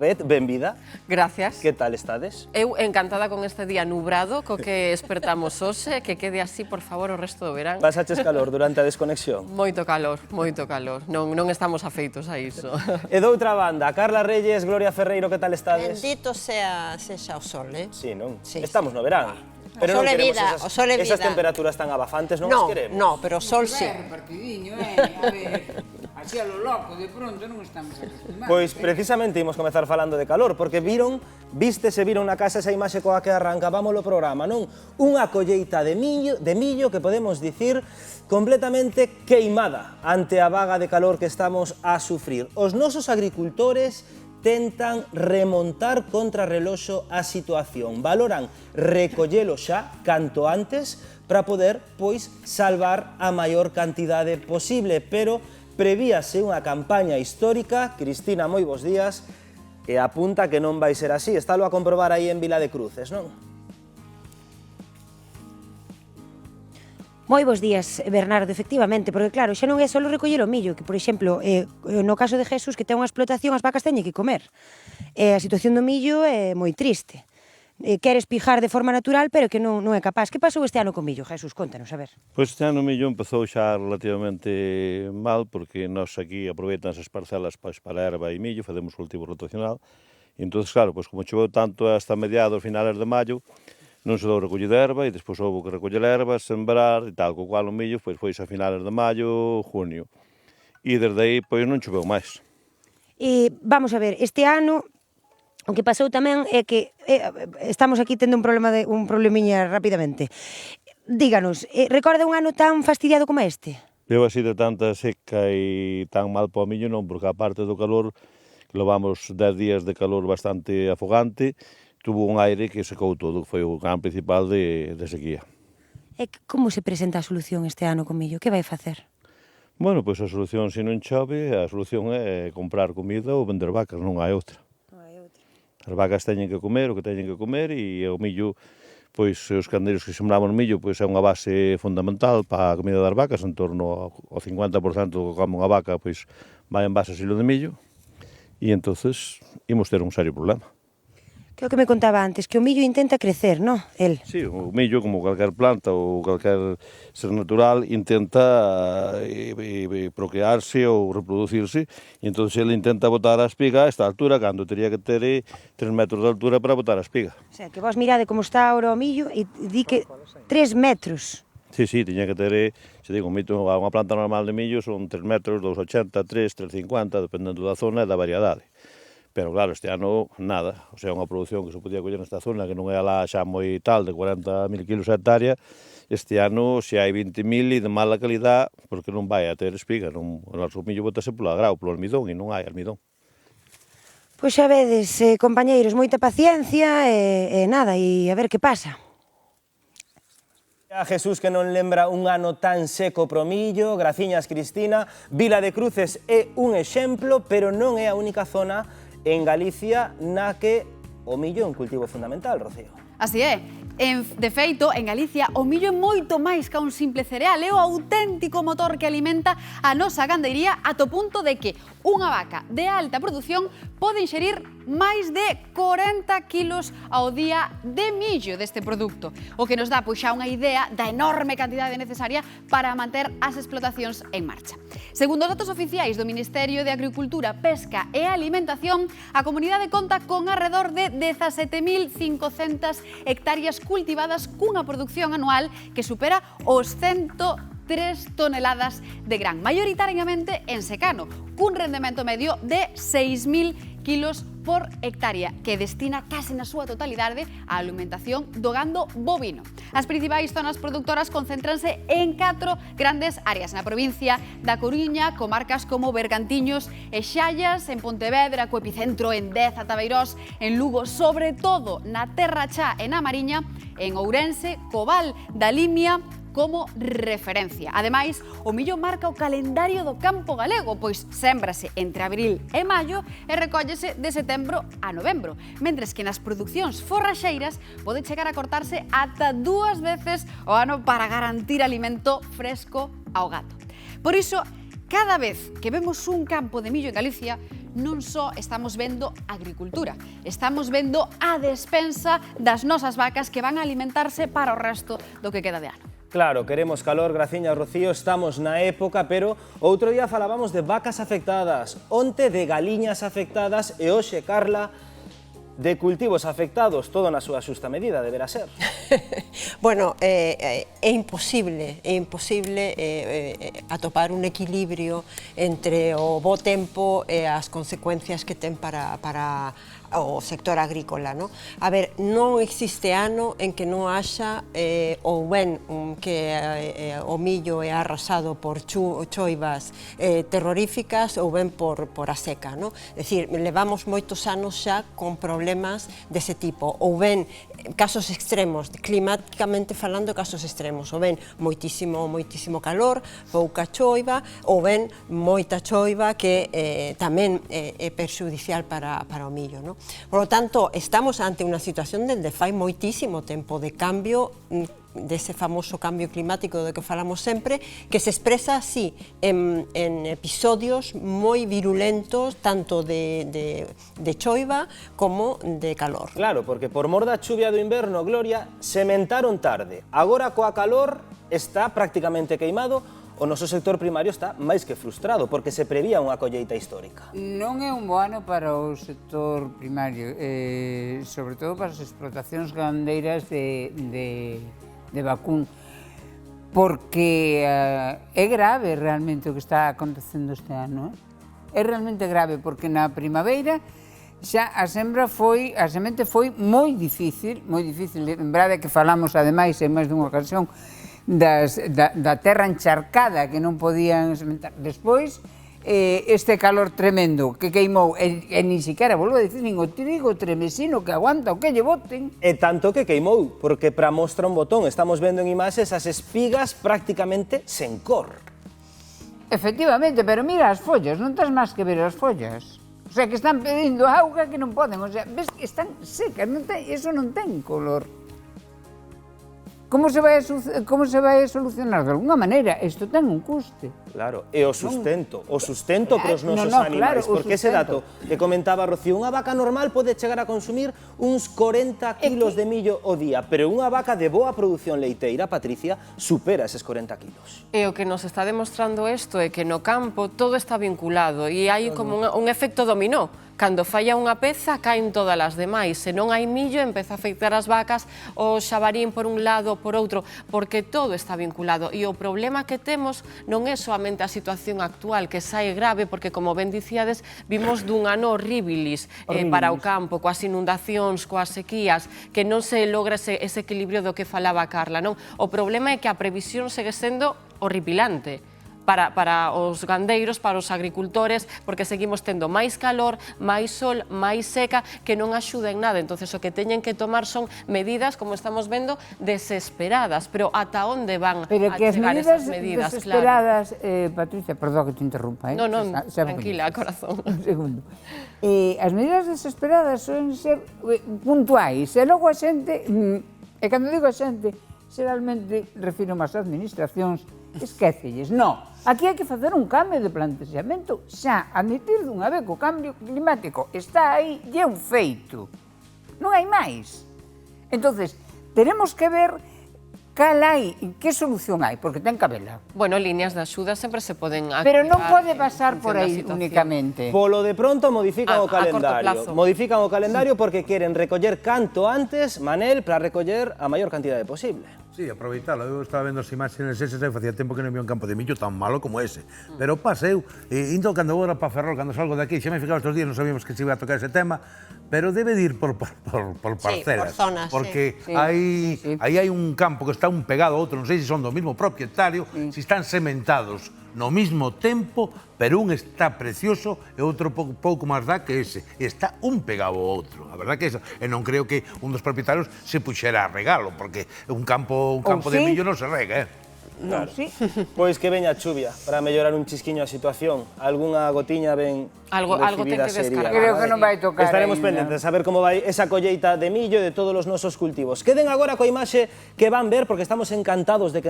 Bet, benvida. Gracias. Que tal estades? Eu encantada con este día nubrado, co que despertamos hoxe, que quede así, por favor, o resto do verán. Pasaches calor durante a desconexión? Moito calor, moito calor. Non estamos afeitos a iso. E doutra banda, Carla Reyes, Gloria Ferreiro, que tal estades? Bendito sexa o sol, eh? Sí, non? Sí, Estamos no verán. O sol é vida, o sol é vida. Esas temperaturas tan abafantes non as queremos. No, pero o sol sí. Repartidiño, a ver, así a lo loco, de pronto non estamos acostumados. Pois precisamente imos comezar falando de calor, porque viron na casa esa imaxe coa que arrancábamos o programa, non? Unha colleita de millo que podemos dicir completamente queimada ante a vaga de calor que estamos a sufrir. Os nosos agricultores tentan remontar contra reloxo a situación, valoran recollelo xa canto antes para poder, pois, salvar a maior cantidade posible, pero prevíase unha campaña histórica. Cristina, moi bons días, e apunta que non vai ser así. Estalo a comprobar aí en Vila de Cruces, non? Moi bons días, Bernardo, efectivamente, porque claro, xa non é só recoller o millo, que, por exemplo, no caso de Jesús, que ten unha explotación, as vacas teñen que comer. A situación do millo é moi triste. Quere espijar de forma natural, pero que non é capaz. Que pasou este ano co millo, Jesús? Contanos, a ver. Pois este ano o millo empezou xa relativamente mal, porque nós aquí aproveitan as parcelas para erva e millo, facemos cultivo rotacional, e entón, claro, pois como choveu tanto hasta mediados, finales de maio, non se dou recoller de erva, e despois houve que recoller erva, sembrar e tal, co cual o millo foi a finales de maio, junio. E desde aí, pois non choveu máis. Vamos a ver, este ano, o que pasou tamén é que estamos aquí tendo un problemiña rapidamente. Díganos, recorda un ano tan fastidiado como este? Eu así de tanta seca e tan mal para o millo non, porque a parte do calor, que levamos 10 días de calor bastante afogante, tuvo un aire que secou todo, que foi o gran principal de sequía. E como se presenta a solución este ano co millo? Que vai facer? Bueno, pois a solución, se non chove, a solución é comprar comida ou vender vacas, non hai outra. As vacas teñen que comer o que teñen que comer, e o millo, pois os candeiros que sembramos millo, pois é unha base fundamental para a comida das vacas, en torno ao 50% do que come unha vaca, pois vai en base a silo de millo, e entonces imos ter un serio problema. Que é o que me contaba antes, que o millo intenta crecer, non? El. Sí, o millo, como calquer planta ou calquer ser natural, intenta procrearse ou reproducirse, e entón ele intenta botar a espiga a esta altura, cando teria que ter 3 metros de altura para botar a espiga. O sea, que vos mirade como está ahora o millo e di que 3 metros. Sí, tiña que ter, se digo, unha planta normal de millo son 3 metros, 2,80, 3, 3,50, dependendo da zona e da variedade. Pero claro, este ano nada, o sea, unha produción que se podía coller nesta zona, que non é alá xa moi tal, de 40.000 kilos a hectárea, este ano se hai 20.000 e de mala calidad, porque non vai a ter espiga, o noso millo botase polo agrao, polo almidón, e non hai almidón. Pois xa vedes, compañeiros, moita paciencia e nada, e a ver que pasa. A Jesús que non lembra un ano tan seco pro millo, graciñas Cristina. Vila de Cruces é un exemplo, pero non é a única zona en Galicia na que o millo é un cultivo fundamental, Rocío. Así é. De feito, en Galicia, o millo é moito máis que un simple cereal, é o auténtico motor que alimenta a nosa gandeiría ata o punto de que unha vaca de alta produción pode inxerir máis de 40 kilos ao día de millo deste produto, o que nos dá pois xa unha idea da enorme cantidade necesaria para manter as explotacións en marcha. Segundo os datos oficiais do Ministerio de Agricultura, Pesca e Alimentación, a comunidade conta con arredor de 17.500 hectáreas cultivadas cunha produción anual que supera os 103 toneladas de gran, maioritariamente en secano, cun rendemento medio de 6.000 kilos por hectárea, que destina case na súa totalidade á alimentación do gando bovino. As principais zonas productoras concéntranse en 4 grandes áreas na provincia da Coruña, comarcas como Bergantiños e Xallas, en Pontevedra, co epicentro en Deza, Tabeirós, en Lugo, sobre todo na Terra Chá e na Mariña, en Ourense, Cobal da Limia, como referencia. Ademais, o millo marca o calendario do campo galego, pois sémbrase entre abril e maio e recóllese de setembro a novembro, mentres que nas producións forraxeiras pode chegar a cortarse ata 2 veces ao ano para garantir alimento fresco ao gato. Por iso, cada vez que vemos un campo de millo en Galicia, non só estamos vendo agricultura, estamos vendo a despensa das nosas vacas que van a alimentarse para o resto do que queda de ano. Claro, queremos calor, Graciña, Rocío, estamos na época, pero outro día falábamos de vacas afectadas, onte de galiñas afectadas e hoxe, Carla, de cultivos afectados, todo na súa xusta medida, deberá ser. Bueno, é imposible atopar un equilibrio entre o bo tempo e as consecuencias que ten para o sector agrícola, no? A ver, non existe ano en que non haxa ou ben que o millo é arrasado por choivas terroríficas ou ben por a seca, no? É dicir, levamos moitos anos xa con problemas dese tipo, ou ben casos extremos, climáticamente falando casos extremos, ou ben moitísimo calor, pouca choiva, ou ben moita choiva que tamén é perxudicial para o millo, no? Por lo tanto, estamos ante unha situación dende fai moitísimo tempo de cambio, dese famoso cambio climático do que falamos sempre, que se expresa así en episodios moi virulentos, tanto de choiva como de calor. Claro, porque por mor da chuvia do inverno, Gloria, sementaron tarde. Agora coa calor está prácticamente queimado. O noso sector primario está máis que frustrado, porque se prevía unha colleita histórica. Non é un bo ano para o sector primario, sobre todo para as explotacións gandeiras de vacún, porque é grave realmente o que está acontecendo este ano. É realmente grave, porque na primavera xa a semente foi moi difícil. Lembrade que falamos, ademais, en máis dunha ocasión, da terra encharcada que non podían sementar. Despois, este calor tremendo que queimou, e ni siquiera, volvo a dicir, nin o trigo tremesino que aguanta o que lle boten. E tanto que queimou, porque para mostra un botón, estamos vendo en imaxes as espigas prácticamente sen cor. Efectivamente, pero mira as follas, non tens máis que ver as follas. O sea, que están pedindo auga que non poden, o sea, ves que están secas, eso non ten color. Como se vai a solucionar? De alguna maneira, isto ten un custe. Claro, e o sustento para os nosos animais, porque ese dato que comentaba Rocío, unha vaca normal pode chegar a consumir uns 40 kilos de millo ao día, pero unha vaca de boa produción leiteira, Patricia, supera eses 40 kilos. E o que nos está demostrando isto é que no campo todo está vinculado e hai como un efecto dominó. Cando falla unha peza, caen todas as demais. Se non hai millo, empeza a afectar as vacas, o xabarín por un lado, por outro, porque todo está vinculado. E o problema que temos non é soamente a situación actual, que sae grave, porque, como ben dicíades, vimos dun ano horribilis para o campo, coas inundacións, coas sequías, que non se logra ese equilibrio do que falaba Carla, non? O problema é que a previsión segue sendo horripilante para os gandeiros, para os agricultores, porque seguimos tendo máis calor, máis sol, máis seca, que non axuda en nada. Entonces, o que teñen que tomar son medidas, como estamos vendo, desesperadas. Pero ata onde van a chegar esas medidas? Desesperadas, Patricia, perdón que te interrumpa. Non, tranquila, corazón. Un segundo. As medidas desesperadas son ser puntuais, e logo a xente, e cando digo a xente, xeralmente refiro máis a administracións, esquécelles. Non, aquí hai que facer un cambio de plantexamento xa, admitir dunha vez que o cambio climático está aí e é un feito. Non hai máis. Entonces, tenemos que ver cal hai, que solución hai, porque ten que habela. Bueno, líneas de axuda sempre se poden activar. Pero non pode pasar por aí únicamente. Polo de pronto modifican o calendario. Modifican o calendario porque queren recoller canto antes, Manel, para recoller a maior cantidade posible. Sí, aproveitalo. Eu estaba vendo as imaxes eses e facía tempo que non vía un campo de millo tan malo como ese. Pero paseu, indo cando vou para Ferrol, cando salgo de aquí, xa me fijaba estes días, non sabíamos que se iba a tocar ese tema, pero debe de ir por parcelas. Sí, por zonas, porque sí. aí hai un campo que está un pegado a outro, non sei se son do mismo propietario, se están sementados no mismo tempo, pero un está precioso e outro pouco máis dá que ese. Está un pegado ao outro. A verdad que esa. E non creo que un dos propietarios se puxera a regalo, porque un campo de millo non se rega, Claro. Sí. Pois que veña a chuvia para mellorar un chisquiño a situación. Algunha gotiña ben algo ten que descargar. Creo que non vai tocar. Estaremos pendentes a ver como vai esa colleita de millo de todos os nosos cultivos. Queden agora coa imaxe que van ver, porque estamos encantados de que